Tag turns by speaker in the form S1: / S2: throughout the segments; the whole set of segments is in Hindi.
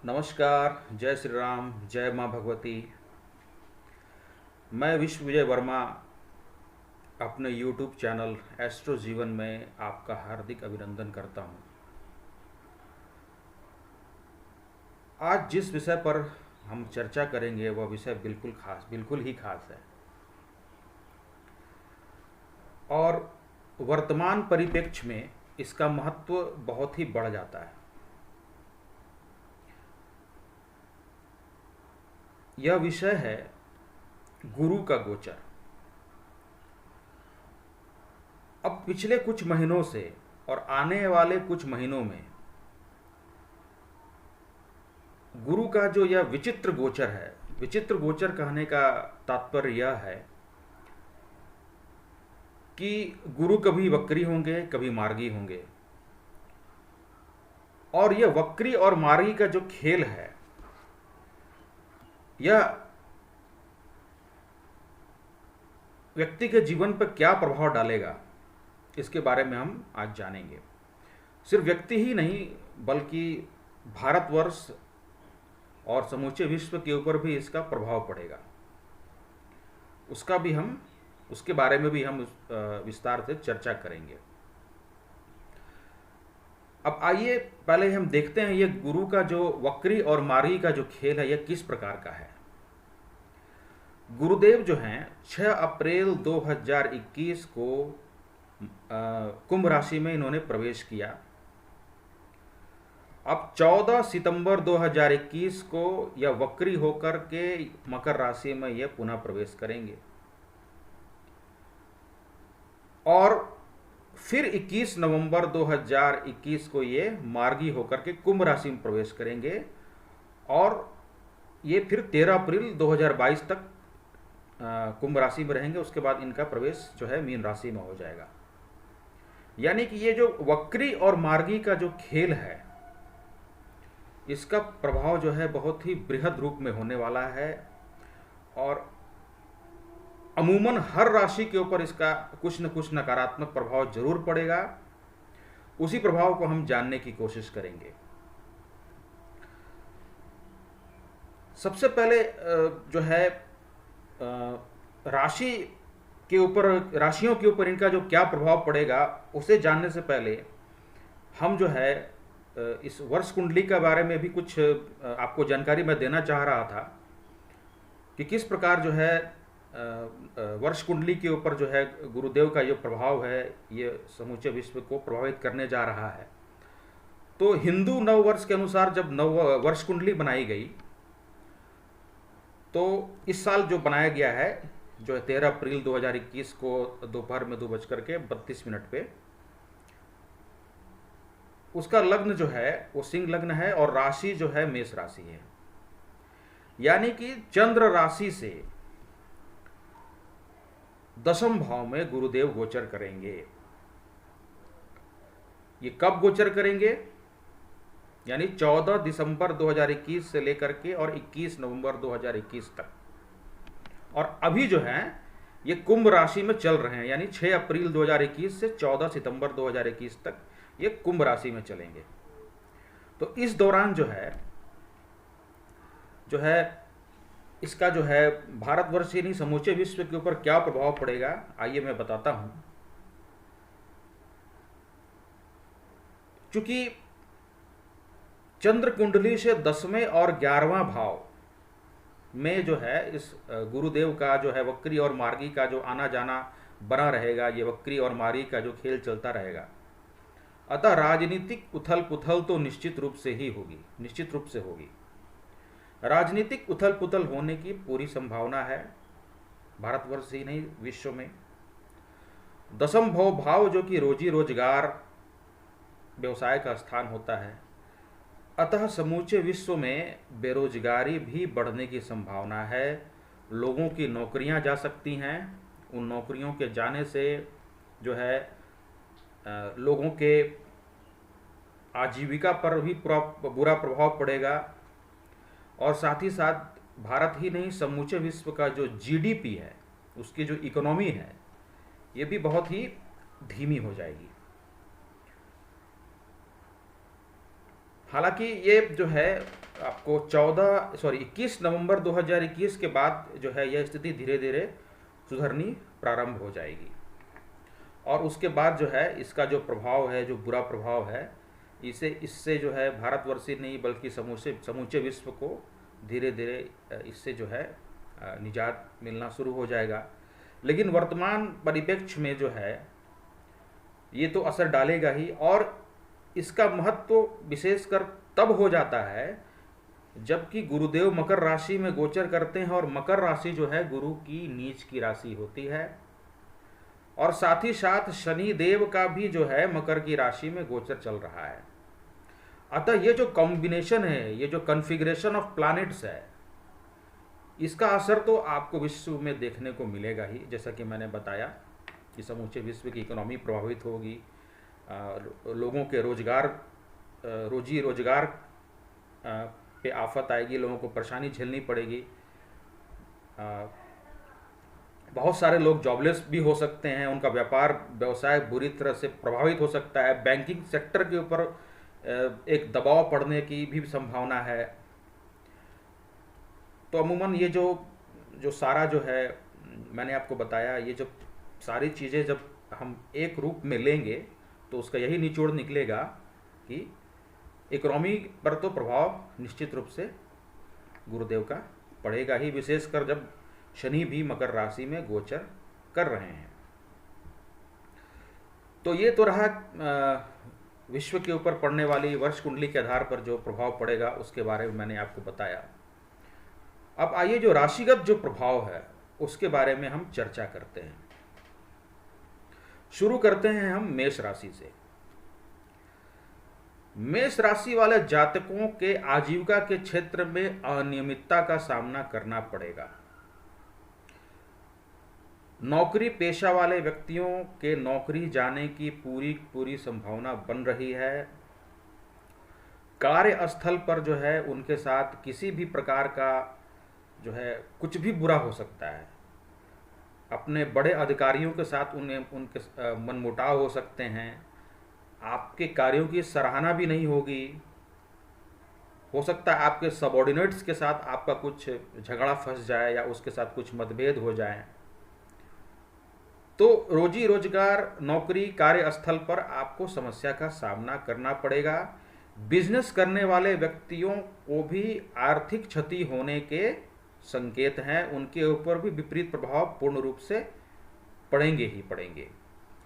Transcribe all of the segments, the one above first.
S1: नमस्कार, जय श्री राम, जय माँ भगवती। मैं विश्व विजय वर्मा अपने YouTube चैनल एस्ट्रो जीवन में आपका हार्दिक अभिनंदन करता हूँ। आज जिस विषय पर हम चर्चा करेंगे वह विषय बिल्कुल ही खास है और वर्तमान परिप्रेक्ष्य में इसका महत्व बहुत ही बढ़ जाता है। यह विषय है गुरु का गोचर। अब पिछले कुछ महीनों से और आने वाले कुछ महीनों में गुरु का जो यह विचित्र गोचर है, विचित्र गोचर कहने का तात्पर्य यह है कि गुरु कभी वक्री होंगे, कभी मार्गी होंगे, और यह वक्री और मार्गी का जो खेल है यह व्यक्ति के जीवन पर क्या प्रभाव डालेगा, इसके बारे में हम आज जानेंगे। सिर्फ व्यक्ति ही नहीं बल्कि भारतवर्ष और समूचे विश्व के ऊपर भी इसका प्रभाव पड़ेगा। उसके बारे में भी हम विस्तार से चर्चा करेंगे। अब आइए पहले हम देखते हैं ये गुरु का जो वक्री और मार्गी का जो खेल है यह किस प्रकार का है। गुरुदेव जो हैं 6 अप्रैल 2021 को कुंभ राशि में इन्होंने प्रवेश किया। अब 14 सितंबर 2021 को यह वक्री होकर के मकर राशि में यह पुनः प्रवेश करेंगे और फिर 21 नवंबर 2021 को ये मार्गी होकर के कुंभ राशि में प्रवेश करेंगे और ये फिर 13 अप्रैल 2022 तक कुंभ राशि में रहेंगे। उसके बाद इनका प्रवेश जो है मीन राशि में हो जाएगा। यानी कि ये जो वक्री और मार्गी का जो खेल है इसका प्रभाव जो है बहुत ही बृहद रूप में होने वाला है और अमूमन हर राशि के ऊपर इसका कुछ न कुछ नकारात्मक प्रभाव जरूर पड़ेगा। उसी प्रभाव को हम जानने की कोशिश करेंगे। सबसे पहले जो है राशियों के ऊपर इनका जो क्या प्रभाव पड़ेगा उसे जानने से पहले हम जो है इस वर्ष कुंडली के बारे में भी कुछ आपको जानकारी मैं देना चाह रहा था कि किस प्रकार जो है वर्ष कुंडली के ऊपर जो है गुरुदेव का जो प्रभाव है ये समूचे विश्व को प्रभावित करने जा रहा है। तो हिंदू नव वर्ष के अनुसार जब नव वर्ष कुंडली बनाई गई तो इस साल जो बनाया गया है जो है 13 अप्रैल 2021 को दोपहर में 2:32 पे उसका लग्न जो है वो सिंह लग्न है और राशि जो है मेष राशि है। यानी कि चंद्र राशि से 10वें भाव में गुरुदेव गोचर करेंगे। ये कब गोचर करेंगे? यानी 14 दिसंबर 2021 से लेकर के और 21 नवंबर 2021 तक। और अभी जो है ये कुंभ राशि में चल रहे हैं, यानी 6 अप्रैल 2021 से 14 सितंबर 2021 तक ये कुंभ राशि में चलेंगे। तो इस दौरान जो है इसका जो है भारतवर्ष ही नहीं समूचे विश्व के ऊपर क्या प्रभाव पड़ेगा आइए मैं बताता हूं। चूंकि चंद्र कुंडली से 10वें और 11वां भाव में जो है इस गुरुदेव का जो है वक्री और मार्गी का जो आना जाना बना रहेगा, ये वक्री और मार्गी का जो खेल चलता रहेगा। अतः राजनीतिक उथल पुथल तो निश्चित रूप से होगी। राजनीतिक उथल पुथल होने की पूरी संभावना है भारतवर्ष ही नहीं विश्व में। 10वां भाव जो कि रोजी रोजगार व्यवसाय का स्थान होता है, अतः समूचे विश्व में बेरोजगारी भी बढ़ने की संभावना है। लोगों की नौकरियां जा सकती हैं। उन नौकरियों के जाने से जो है लोगों के आजीविका पर भी बुरा प्रभाव पड़ेगा और साथ ही साथ भारत ही नहीं समूचे विश्व का जो जीडीपी है, उसकी जो इकोनॉमी है, ये भी बहुत ही धीमी हो जाएगी। हालांकि ये जो है आपको 21 नवंबर 2021 के बाद जो है यह स्थिति धीरे धीरे सुधरनी प्रारंभ हो जाएगी। और उसके बाद जो है इसका जो प्रभाव है, जो बुरा प्रभाव है, इससे जो है भारतवर्ष ही नहीं बल्कि समूचे विश्व को धीरे धीरे इससे जो है निजात मिलना शुरू हो जाएगा। लेकिन वर्तमान परिप्रेक्ष्य में जो है ये तो असर डालेगा ही, और इसका महत्व विशेषकर तब हो जाता है जबकि गुरुदेव मकर राशि में गोचर करते हैं, और मकर राशि जो है गुरु की नीच की राशि होती है, और साथ ही साथ शनि देव का भी जो है मकर की राशि में गोचर चल रहा है। अतः ये जो कॉम्बिनेशन है, ये जो कॉन्फ़िगरेशन ऑफ प्लैनेट्स है, इसका असर तो आपको विश्व में देखने को मिलेगा ही। जैसा कि मैंने बताया कि समूचे विश्व की इकोनॉमी प्रभावित होगी, लोगों के रोजी रोजगार पे आफत आएगी, लोगों को परेशानी झेलनी पड़ेगी, बहुत सारे लोग जॉबलेस भी हो सकते हैं, उनका व्यापार व्यवसाय बुरी तरह से प्रभावित हो सकता है, बैंकिंग सेक्टर के ऊपर एक दबाव पड़ने की भी संभावना है। तो अमूमन ये जो सारा जो है मैंने आपको बताया, ये जो सारी चीज़ें जब हम एक रूप में लेंगे तो उसका यही निचोड़ निकलेगा कि इकोनॉमी पर तो प्रभाव निश्चित रूप से गुरुदेव का पड़ेगा ही, विशेषकर जब शनि भी मकर राशि में गोचर कर रहे हैं। तो ये तो रहा विश्व के ऊपर पड़ने वाली वर्ष कुंडली के आधार पर जो प्रभाव पड़ेगा उसके बारे में मैंने आपको बताया। अब आइए जो राशिगत जो प्रभाव है उसके बारे में हम चर्चा करते हैं। शुरू करते हैं हम मेष राशि से। मेष राशि वाले जातकों के आजीविका के क्षेत्र में अनियमितता का सामना करना पड़ेगा। नौकरी पेशा वाले व्यक्तियों के नौकरी जाने की पूरी संभावना बन रही है। कार्यस्थल पर जो है उनके साथ किसी भी प्रकार का जो है कुछ भी बुरा हो सकता है। अपने बड़े अधिकारियों के साथ उनके मनमुटाव हो सकते हैं। आपके कार्यों की सराहना भी नहीं होगी। हो सकता है आपके सबऑर्डिनेट्स के साथ आपका कुछ झगड़ा फंस जाए या उसके साथ कुछ मतभेद हो जाए। तो रोजी रोजगार, नौकरी, कार्यस्थल पर आपको समस्या का सामना करना पड़ेगा। बिजनेस करने वाले व्यक्तियों को भी आर्थिक क्षति होने के संकेत हैं। उनके ऊपर भी विपरीत प्रभाव पूर्ण रूप से पड़ेंगे ही पड़ेंगे।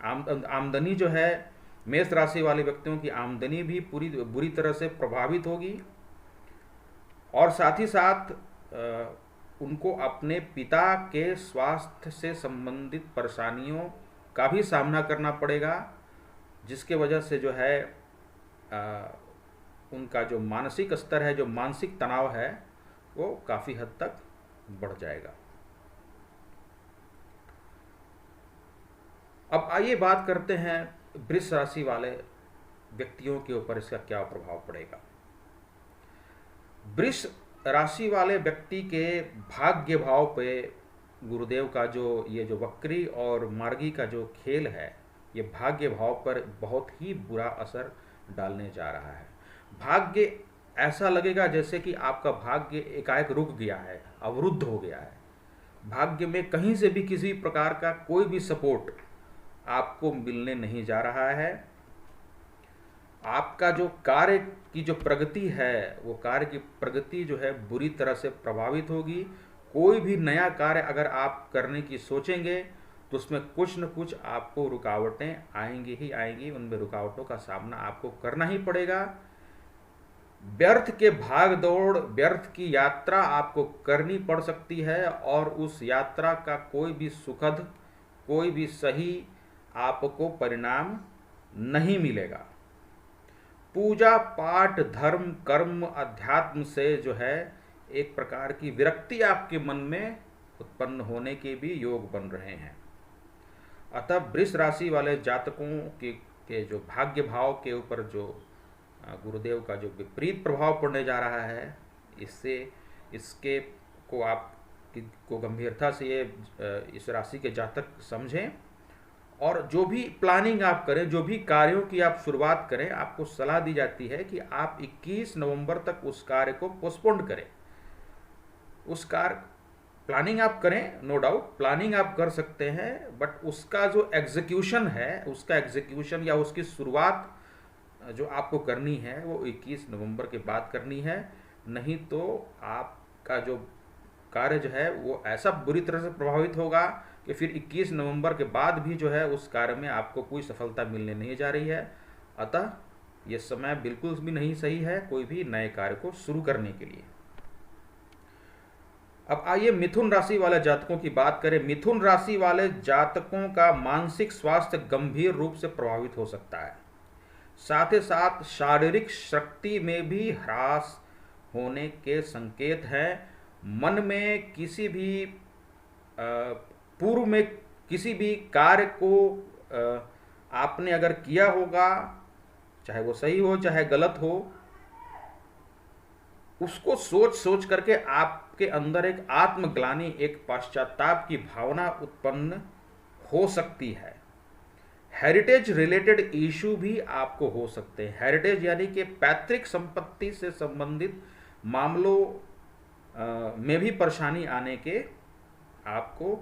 S1: आमदनी जो है, मेष राशि वाले व्यक्तियों की आमदनी भी बुरी तरह से प्रभावित होगी, और साथ ही साथ उनको अपने पिता के स्वास्थ्य से संबंधित परेशानियों का भी सामना करना पड़ेगा, जिसके वजह से जो है उनका जो मानसिक स्तर है, जो मानसिक तनाव है, वो काफ़ी हद तक बढ़ जाएगा। अब आइए बात करते हैं वृष राशि वाले व्यक्तियों के ऊपर इसका क्या प्रभाव पड़ेगा। वृष राशि वाले व्यक्ति के भाग्य भाव पे गुरुदेव का ये जो वक्री और मार्गी का जो खेल है, ये भाग्य भाव पर बहुत ही बुरा असर डालने जा रहा है। भाग्य ऐसा लगेगा जैसे कि आपका भाग्य एकाएक रुक गया है, अवरुद्ध हो गया है। भाग्य में कहीं से भी किसी प्रकार का कोई भी सपोर्ट आपको मिलने नहीं जा रहा है। आपका जो कार्य की जो प्रगति है, वो कार्य की प्रगति जो है बुरी तरह से प्रभावित होगी। कोई भी नया कार्य अगर आप करने की सोचेंगे तो उसमें कुछ न कुछ आपको रुकावटें आएंगी ही आएंगी। उनमें रुकावटों का सामना आपको करना ही पड़ेगा। व्यर्थ के भाग दौड़, व्यर्थ की यात्रा आपको करनी पड़ सकती है, और उस यात्रा का कोई भी सुखद, कोई भी सही आपको परिणाम नहीं मिलेगा। पूजा पाठ, धर्म, कर्म, अध्यात्म से जो है एक प्रकार की विरक्ति आपके मन में उत्पन्न होने के भी योग बन रहे हैं। अतः वृष राशि वाले जातकों के जो भाग्य भाव के ऊपर जो गुरुदेव का जो विपरीत प्रभाव पड़ने जा रहा है, इसके को आप को गंभीरता से ये इस राशि के जातक समझें और जो भी प्लानिंग आप करें, जो भी कार्यों की आप शुरुआत करें, आपको सलाह दी जाती है कि आप 21 नवंबर तक उस कार्य को पोस्टपोन करें। उस कार्य प्लानिंग आप करें, नो डाउट प्लानिंग आप कर सकते हैं, बट उसका जो एग्जीक्यूशन है, उसका एग्जीक्यूशन या उसकी शुरुआत जो आपको करनी है वो 21 नवंबर के बाद करनी है। नहीं तो आपका जो कार्य जो है वो ऐसा बुरी तरह से प्रभावित होगा कि फिर 21 नवंबर के बाद भी जो है उस कार्य में आपको कोई सफलता मिलने नहीं जा रही है। अतः ये समय बिल्कुल भी नहीं सही है कोई भी नए कार्य को शुरू करने के लिए। अब आइए मिथुन राशि वाले जातकों की बात करें। मिथुन राशि वाले जातकों का मानसिक स्वास्थ्य गंभीर रूप से प्रभावित हो सकता है। साथ ही साथ शारीरिक शक्ति में भी ह्रास होने के संकेत हैं। मन में किसी भी पूर्व में किसी भी कार्य को आपने अगर किया होगा, चाहे वो सही हो चाहे गलत हो, उसको सोच सोच करके आपके अंदर एक आत्मग्लानि, एक पश्चाताप की भावना उत्पन्न हो सकती है। हेरिटेज रिलेटेड इशू भी आपको हो सकते हैं। हेरिटेज यानी कि पैतृक संपत्ति से संबंधित मामलों में भी परेशानी आने के आपको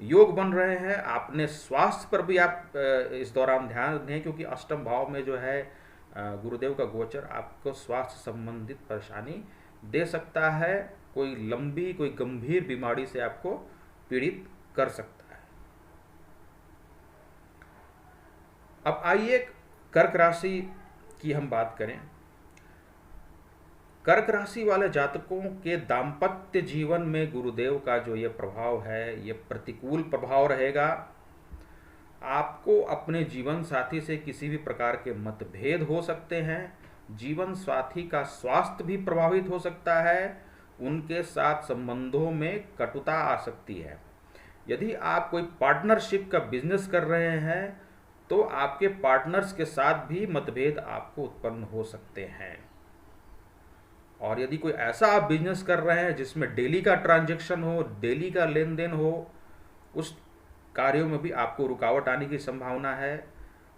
S1: योग बन रहे हैं। आपने स्वास्थ्य पर भी आप इस दौरान ध्यान दें, क्योंकि अष्टम भाव में जो है गुरुदेव का गोचर आपको स्वास्थ्य संबंधित परेशानी दे सकता है। कोई लंबी, कोई गंभीर बीमारी से आपको पीड़ित कर सकता है। अब आइए कर्क राशि की हम बात करें। कर्क राशि वाले जातकों के दाम्पत्य जीवन में गुरुदेव का जो ये प्रभाव है, ये प्रतिकूल प्रभाव रहेगा। आपको अपने जीवन साथी से किसी भी प्रकार के मतभेद हो सकते हैं। जीवन साथी का स्वास्थ्य भी प्रभावित हो सकता है। उनके साथ संबंधों में कटुता आ सकती है। यदि आप कोई पार्टनरशिप का बिजनेस कर रहे हैं तो आपके पार्टनर्स के साथ भी मतभेद आपको उत्पन्न हो सकते हैं। और यदि कोई ऐसा आप बिजनेस कर रहे हैं जिसमें डेली का ट्रांजैक्शन हो, डेली का लेन देन हो, उस कार्यों में भी आपको रुकावट आने की संभावना है।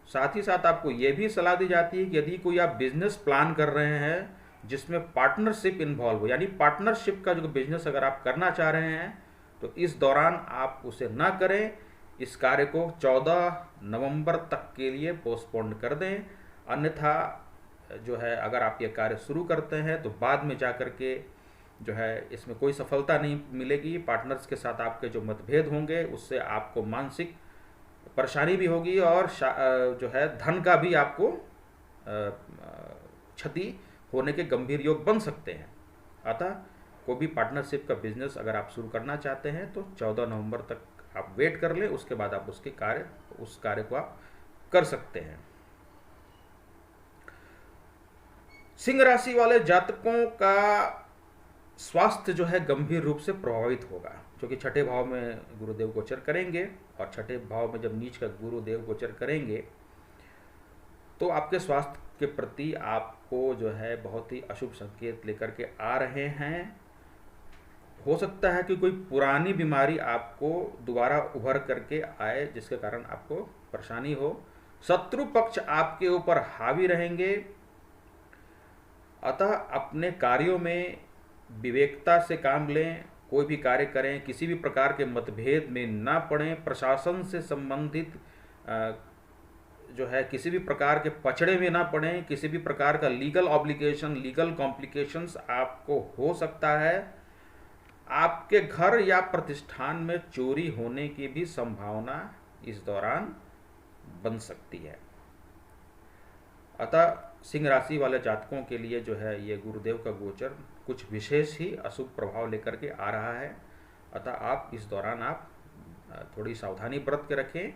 S1: साथ ही साथ आपको ये भी सलाह दी जाती है कि यदि कोई आप बिजनेस प्लान कर रहे हैं जिसमें पार्टनरशिप इन्वॉल्व हो, यानी पार्टनरशिप का जो बिजनेस अगर आप करना चाह रहे हैं तो इस दौरान आप उसे ना करें। इस कार्य को 14 नवंबर तक के लिए पोस्टपोन कर दें। अन्यथा जो है अगर आप ये कार्य शुरू करते हैं तो बाद में जाकर के जो है इसमें कोई सफलता नहीं मिलेगी। पार्टनर्स के साथ आपके जो मतभेद होंगे उससे आपको मानसिक परेशानी भी होगी और जो है धन का भी आपको क्षति होने के गंभीर योग बन सकते हैं। अतः कोई भी पार्टनरशिप का बिजनेस अगर आप शुरू करना चाहते हैं तो 14 नवंबर तक आप वेट कर लें, उसके बाद आप उस कार्य को आप कर सकते हैं। सिंह राशि वाले जातकों का स्वास्थ्य जो है गंभीर रूप से प्रभावित होगा, क्योंकि छठे भाव में गुरुदेव गोचर करेंगे और छठे भाव में जब नीच का गुरुदेव गोचर करेंगे तो आपके स्वास्थ्य के प्रति आपको जो है बहुत ही अशुभ संकेत लेकर के आ रहे हैं। हो सकता है कि कोई पुरानी बीमारी आपको दोबारा उभर करके आए जिसके कारण आपको परेशानी हो। शत्रु पक्ष आपके ऊपर हावी रहेंगे। अतः अपने कार्यों में विवेकता से काम लें। कोई भी कार्य करें, किसी भी प्रकार के मतभेद में ना पड़ें। प्रशासन से संबंधित जो है किसी भी प्रकार के पचड़े में ना पड़ें। किसी भी प्रकार का लीगल ऑब्लिगेशन, लीगल कॉम्प्लिकेशंस आपको हो सकता है। आपके घर या प्रतिष्ठान में चोरी होने की भी संभावना इस दौरान बन सकती है। अतः सिंह राशि वाले जातकों के लिए जो है ये गुरुदेव का गोचर कुछ विशेष ही अशुभ प्रभाव लेकर के आ रहा है। अतः आप इस दौरान आप थोड़ी सावधानी बरत के रखें।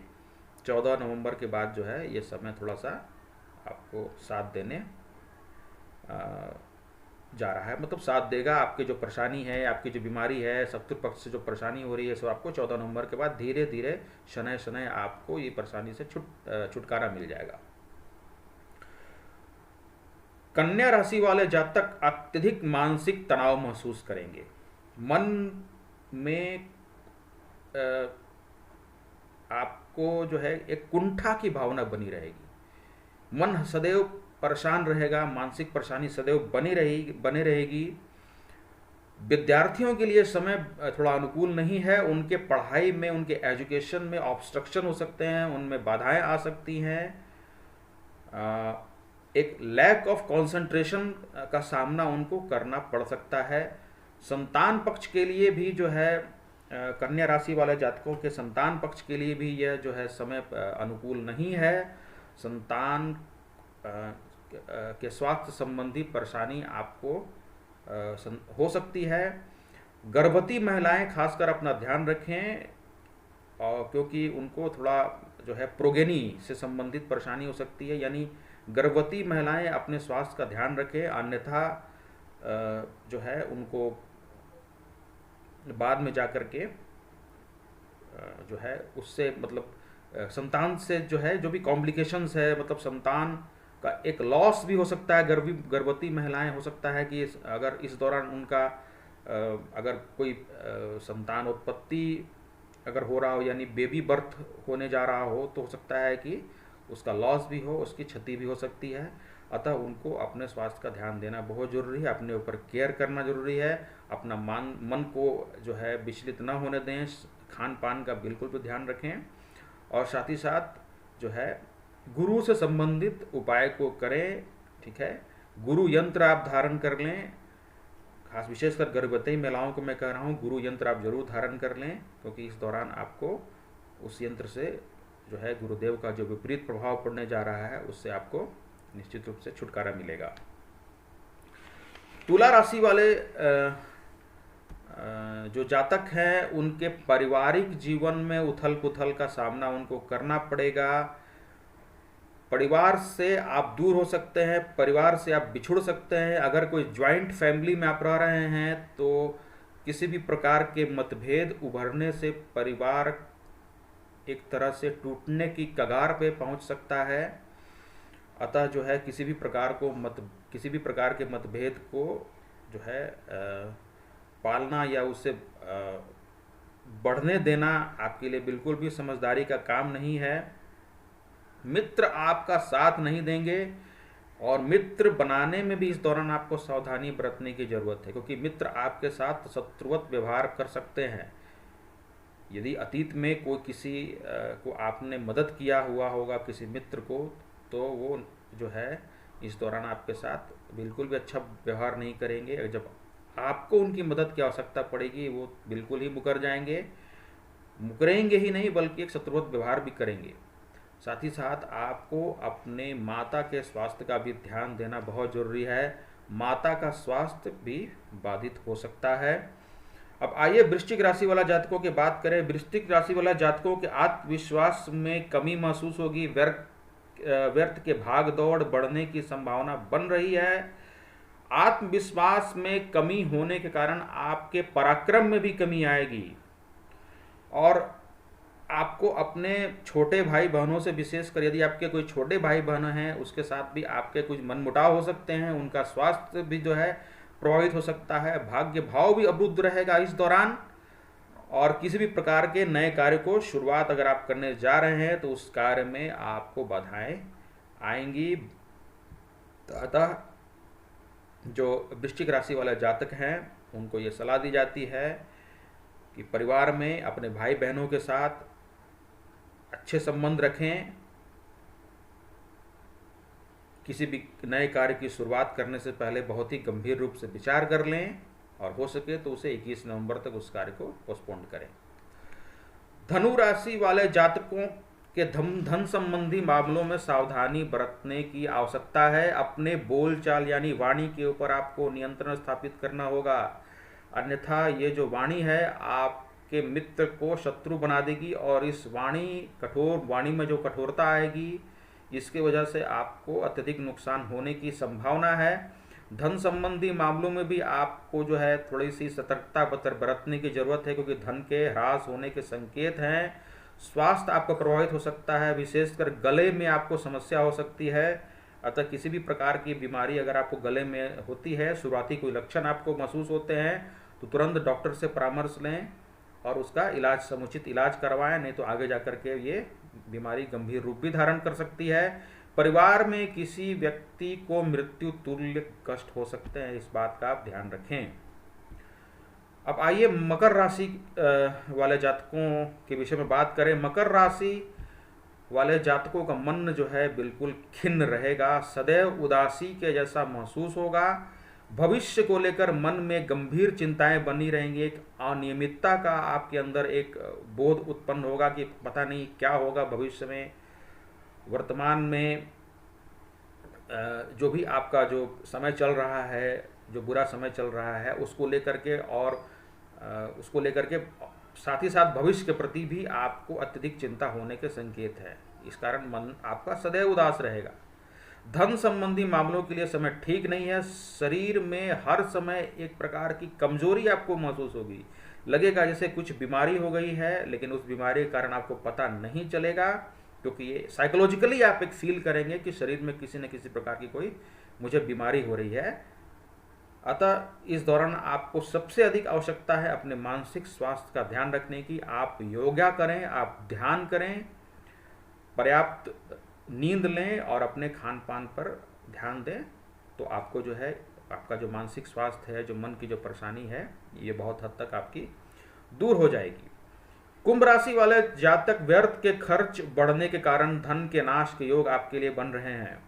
S1: 14 नवंबर के बाद जो है ये समय थोड़ा सा आपको साथ देने जा रहा है, मतलब साथ देगा। आपकी जो परेशानी है, आपकी जो बीमारी है, शत्रु पक्ष से जो परेशानी हो रही है, सो आपको 14 नवंबर के बाद धीरे धीरे शनय शनय आपको ये परेशानी से छुटकारा मिल जाएगा। कन्या राशि वाले जातक अत्यधिक मानसिक तनाव महसूस करेंगे। मन में आपको आपको जो है एक कुंठा की भावना बनी रहेगी, मन सदैव परेशान रहेगा, मानसिक परेशानी सदैव बनी रहेगी। विद्यार्थियों के लिए समय थोड़ा अनुकूल नहीं है, उनके पढ़ाई में, उनके एजुकेशन में ऑब्स्ट्रक्शन हो सकते हैं, उनमें बाधाएं आ सकती हैं, एक लैक ऑफ कंसंट्रेशन का सामना उनको करना पड़ सकता है। संतान पक्ष के लिए भी जो है कन्या राशि वाले जातकों के संतान पक्ष के लिए भी यह जो है समय अनुकूल नहीं है। संतान के स्वास्थ्य संबंधी परेशानी आपको हो सकती है। गर्भवती महिलाएं खासकर अपना ध्यान रखें, और क्योंकि उनको थोड़ा जो है प्रोगेनी से संबंधित परेशानी हो सकती है, यानी गर्भवती महिलाएं अपने स्वास्थ्य का ध्यान रखें, अन्यथा जो है उनको बाद में जाकर के जो है उससे मतलब संतान से जो है जो भी कॉम्प्लिकेशंस है, मतलब संतान का एक लॉस भी हो सकता है। गर्भवती महिलाएं हो सकता है कि अगर इस दौरान उनका अगर कोई संतान उत्पत्ति अगर हो रहा हो, यानी बेबी बर्थ होने जा रहा हो, तो हो सकता है कि उसका लॉस भी हो, उसकी क्षति भी हो सकती है। अतः उनको अपने स्वास्थ्य का ध्यान देना बहुत ज़रूरी है, अपने ऊपर केयर करना ज़रूरी है, अपना मन को जो है विचलित न होने दें, खान पान का बिल्कुल भी ध्यान रखें, और साथ ही साथ जो है गुरु से संबंधित उपाय को करें। ठीक है, गुरु यंत्र आप धारण कर लें, खास विशेषकर गर्भवती महिलाओं को मैं कह रहा हूँ, गुरु यंत्र आप जरूर धारण कर लें, क्योंकि इस दौरान आपको उस यंत्र से जो है गुरुदेव का जो विपरीत प्रभाव पड़ने जा रहा है उससे आपको निश्चित रूप से छुटकारा मिलेगा। तुला राशि वाले जो जातक हैं उनके पारिवारिक जीवन में उथल पुथल का सामना उनको करना पड़ेगा। परिवार से आप दूर हो सकते हैं, परिवार से आप बिछुड़ सकते हैं। अगर कोई ज्वाइंट फैमिली में आप रह रहे हैं तो किसी भी प्रकार के मतभेद उभरने से परिवार एक तरह से टूटने की कगार पे पहुंच सकता है। अतः जो है किसी भी प्रकार के मतभेद को जो है पालना या उससे बढ़ने देना आपके लिए बिल्कुल भी समझदारी का काम नहीं है। मित्र आपका साथ नहीं देंगे, और मित्र बनाने में भी इस दौरान आपको सावधानी बरतने की जरूरत है, क्योंकि मित्र आपके साथ शत्रुवत व्यवहार कर सकते हैं। यदि अतीत में कोई किसी को आपने मदद किया हुआ होगा किसी मित्र को, तो वो जो है इस दौरान आपके साथ बिल्कुल भी अच्छा व्यवहार नहीं करेंगे। जब आपको उनकी मदद की आवश्यकता पड़ेगी वो बिल्कुल ही मुकरेंगे ही नहीं, बल्कि एक शत्रुवत व्यवहार भी करेंगे। साथ ही साथ आपको अपने माता के स्वास्थ्य का भी ध्यान देना बहुत जरूरी है, माता का स्वास्थ्य भी बाधित हो सकता है। अब आइए वृश्चिक राशि वाला जातकों की बात करें। वृश्चिक राशि वाला जातकों के आत्मविश्वास में कमी महसूस होगी, व्यर्थ के भाग दौड़ बढ़ने की संभावना बन रही है। आत्मविश्वास में कमी होने के कारण आपके पराक्रम में भी कमी आएगी, और आपको अपने छोटे भाई बहनों से, विशेषकर यदि आपके कोई छोटे भाई बहन हैं उसके साथ भी आपके कुछ मनमुटाव हो सकते हैं, उनका स्वास्थ्य भी जो है प्रभावित हो सकता है। भाग्य भाव भी अवरुद्ध रहेगा इस दौरान, और किसी भी प्रकार के नए कार्य को शुरुआत अगर आप करने जा रहे हैं तो उस कार्य में आपको बाधाएं आएंगी। अतः जो वृश्चिक राशि वाले जातक हैं उनको ये सलाह दी जाती है कि परिवार में अपने भाई बहनों के साथ अच्छे संबंध रखें, किसी भी नए कार्य की शुरुआत करने से पहले बहुत ही गंभीर रूप से विचार कर लें, और हो सके तो उसे 21 नवंबर तक उस कार्य को पोस्टपोन करें। धनु राशि वाले जातकों के धन संबंधी मामलों में सावधानी बरतने की आवश्यकता है। अपने बोलचाल यानी वाणी के ऊपर आपको नियंत्रण स्थापित करना होगा, अन्यथा ये जो वाणी है आपके मित्र को शत्रु बना देगी, और इस वाणी में जो कठोरता आएगी इसके वजह से आपको अत्यधिक नुकसान होने की संभावना है। धन संबंधी मामलों में भी आपको जो है थोड़ी सी सतर्कता बरतने की जरूरत है, क्योंकि धन के ह्रास होने के संकेत हैं। स्वास्थ्य आपका प्रभावित हो सकता है, विशेषकर गले में आपको समस्या हो सकती है। अतः किसी भी प्रकार की बीमारी अगर आपको गले में होती है, शुरुआती कोई लक्षण आपको महसूस होते हैं, तो तुरंत डॉक्टर से परामर्श लें और उसका समुचित इलाज करवाएं, नहीं तो आगे जाकर के ये बीमारी गंभीर रूप भी धारण कर सकती है। परिवार में किसी व्यक्ति को मृत्यु तुल्य कष्ट हो सकते हैं, इस बात का आप ध्यान रखें। अब आइए मकर राशि वाले जातकों के विषय में बात करें। मकर राशि वाले जातकों का मन जो है बिल्कुल खिन्न रहेगा, सदैव उदासी के जैसा महसूस होगा। भविष्य को लेकर मन में गंभीर चिंताएं बनी रहेंगी। एक अनियमितता का आपके अंदर एक बोध उत्पन्न होगा कि पता नहीं क्या होगा भविष्य में। वर्तमान में जो भी आपका जो समय चल रहा है, जो बुरा समय चल रहा है, उसको लेकर के और उसको लेकर के साथ ही साथ भविष्य के प्रति भी आपको अत्यधिक चिंता होने के संकेत है। इस कारण मन आपका सदैव उदास रहेगा। धन संबंधी मामलों के लिए समय ठीक नहीं है। शरीर में हर समय एक प्रकार की कमजोरी आपको महसूस होगी। लगेगा जैसे कुछ बीमारी हो गई है, लेकिन उस बीमारी के कारण आपको पता नहीं चलेगा, क्योंकि ये साइकोलॉजिकली आप एक फील करेंगे कि शरीर में किसी न किसी प्रकार की कोई मुझे बीमारी हो रही है। अतः इस दौरान आपको सबसे अधिक आवश्यकता है अपने मानसिक स्वास्थ्य का ध्यान रखने की। आप योगा करें, आप ध्यान करें, पर्याप्त नींद लें और अपने खान पान पर ध्यान दें, तो आपको जो है आपका जो मानसिक स्वास्थ्य है, जो मन की जो परेशानी है, ये बहुत हद तक आपकी दूर हो जाएगी। कुंभ राशि वाले जातक व्यर्थ के खर्च बढ़ने के कारण धन के नाश के योग आपके लिए बन रहे हैं।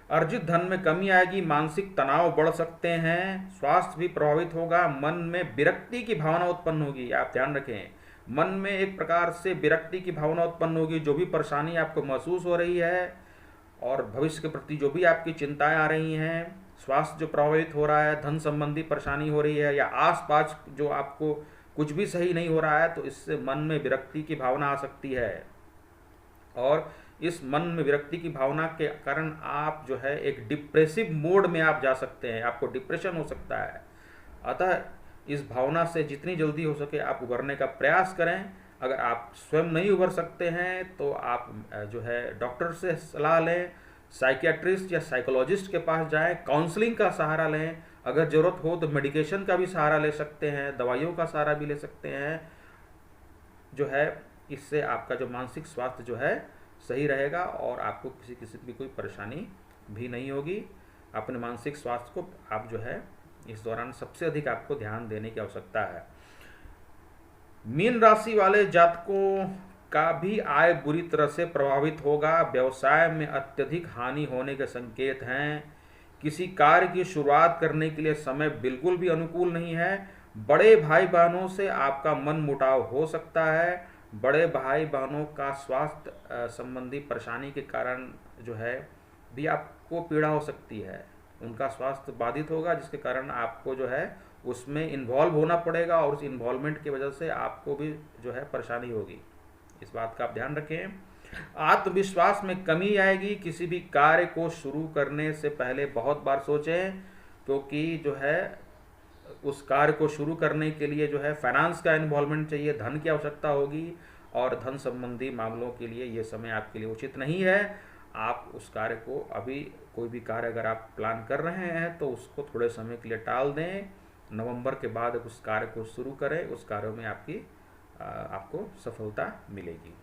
S1: अर्जित धन में कमी आएगी, मानसिक तनाव बढ़ सकते हैं, स्वास्थ्य भी प्रभावित होगा, मन में विरक्ति की भावना उत्पन्न होगी। आप ध्यान रखें, मन में एक प्रकार से विरक्ति की भावना उत्पन्न होगी। जो भी परेशानी आपको महसूस हो रही है और भविष्य के प्रति जो भी आपकी चिंताएं आ रही हैं, स्वास्थ्य जो प्रभावित हो रहा है, धन संबंधी परेशानी हो रही है, या आसपास जो आपको कुछ भी सही नहीं हो रहा है, तो इससे मन में विरक्ति की भावना आ सकती है। और इस मन में विरक्ति की भावना के कारण आप जो है एक डिप्रेसिव मोड में आप जा सकते हैं, आपको डिप्रेशन हो सकता है। अतः इस भावना से जितनी जल्दी हो सके आप उभरने का प्रयास करें। अगर आप स्वयं नहीं उभर सकते हैं तो आप जो है डॉक्टर से सलाह लें, साइकियाट्रिस्ट या साइकोलॉजिस्ट के पास जाएं, काउंसलिंग का सहारा लें। अगर ज़रूरत हो तो मेडिकेशन का भी सहारा ले सकते हैं, दवाइयों का सहारा भी ले सकते हैं। जो है इससे आपका जो मानसिक स्वास्थ्य जो है सही रहेगा और आपको किसी किस्म की कोई परेशानी भी नहीं होगी। अपने मानसिक स्वास्थ्य को आप जो है इस दौरान सबसे अधिक आपको ध्यान देने की आवश्यकता है। मीन राशि वाले जातकों का भी आय बुरी तरह से प्रभावित होगा। व्यवसाय में अत्यधिक हानि होने के संकेत हैं। किसी कार्य की शुरुआत करने के लिए समय बिल्कुल भी अनुकूल नहीं है। बड़े भाई बहनों से आपका मन मुटाव हो सकता है। बड़े भाई बहनों का स्वास्थ्य संबंधी परेशानी के कारण जो है भी आपको पीड़ा हो सकती है। उनका स्वास्थ्य बाधित होगा, जिसके कारण आपको जो है उसमें इन्वॉल्व होना पड़ेगा और उस इन्वॉल्वमेंट की वजह से आपको भी जो है परेशानी होगी। इस बात का आप ध्यान रखें। आत्मविश्वास में कमी आएगी। किसी भी कार्य को शुरू करने से पहले बहुत बार सोचें, क्योंकि जो है उस कार्य को शुरू करने के लिए जो है फाइनेंस का इन्वॉल्वमेंट चाहिए, धन की आवश्यकता होगी और धन संबंधी मामलों के लिए ये समय आपके लिए उचित नहीं है। आप उस कार्य को अभी कोई भी कार्य अगर आप प्लान कर रहे हैं तो उसको थोड़े समय के लिए टाल दें। नवंबर के बाद उस कार्य को शुरू करें, उस कार्य में आपको सफलता मिलेगी।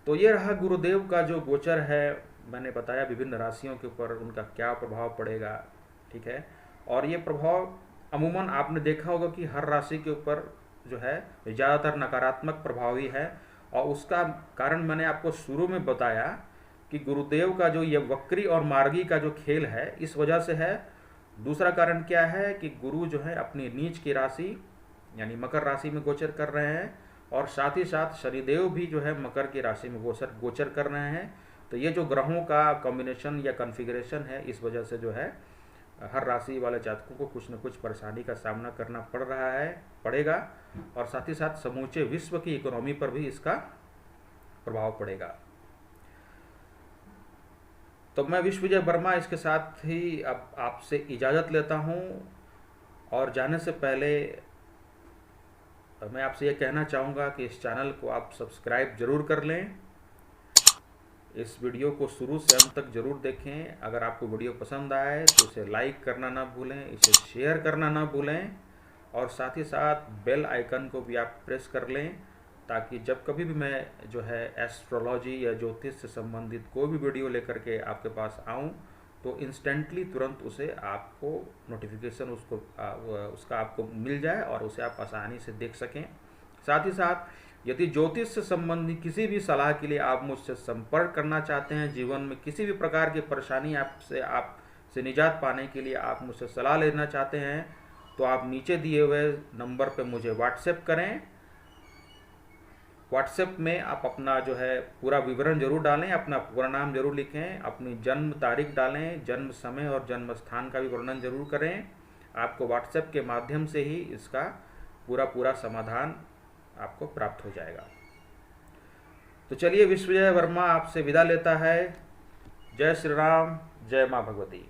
S1: तो ये रहा गुरुदेव का जो गोचर है, मैंने बताया विभिन्न राशियों के ऊपर उनका क्या प्रभाव पड़ेगा, ठीक है। और ये प्रभाव अमूमन आपने देखा होगा कि हर राशि के ऊपर जो है ज़्यादातर नकारात्मक प्रभाव ही है, और उसका कारण मैंने आपको शुरू में बताया कि गुरुदेव का जो ये वक्री और मार्गी का जो खेल है इस वजह से है। दूसरा कारण क्या है कि गुरु जो है अपनी नीच की राशि यानी मकर राशि में गोचर कर रहे हैं, और साथ ही साथ शनिदेव भी जो है मकर की राशि में गोचर कर रहे हैं। तो ये जो ग्रहों का कॉम्बिनेशन या कॉन्फ़िगरेशन है, इस वजह से जो है हर राशि वाले जातकों को कुछ न कुछ परेशानी का सामना करना पड़ेगा, और साथ ही साथ समूचे विश्व की इकोनॉमी पर भी इसका प्रभाव पड़ेगा। तो मैं विश्वविजय वर्मा इसके साथ ही अब आपसे इजाज़त लेता हूँ, और जाने से पहले मैं आपसे ये कहना चाहूँगा कि इस चैनल को आप सब्सक्राइब जरूर कर लें। इस वीडियो को शुरू से अंत तक जरूर देखें। अगर आपको वीडियो पसंद आए तो इसे लाइक करना ना भूलें, इसे शेयर करना ना भूलें, और साथ ही साथ बेल आइकन को भी आप प्रेस कर लें, ताकि जब कभी भी मैं जो है एस्ट्रोलॉजी या ज्योतिष से संबंधित कोई भी वीडियो लेकर के आपके पास आऊँ तो इंस्टेंटली तुरंत उसे आपको नोटिफिकेशन उसका आपको मिल जाए और उसे आप आसानी से देख सकें। साथ ही साथ यदि ज्योतिष से संबंधित किसी भी सलाह के लिए आप मुझसे संपर्क करना चाहते हैं, जीवन में किसी भी प्रकार की परेशानी आपसे निजात पाने के लिए आप मुझसे सलाह लेना चाहते हैं, तो आप नीचे दिए हुए नंबर पर मुझे व्हाट्सएप करें। व्हाट्सएप में आप अपना जो है पूरा विवरण जरूर डालें, अपना पूरा नाम जरूर लिखें, अपनी जन्म तारीख डालें, जन्म समय और जन्म स्थान का भी वर्णन जरूर करें। आपको व्हाट्सएप के माध्यम से ही इसका पूरा समाधान आपको प्राप्त हो जाएगा। तो चलिए, विश्वजय वर्मा आपसे विदा लेता है। जय श्री राम, जय माँ भगवती।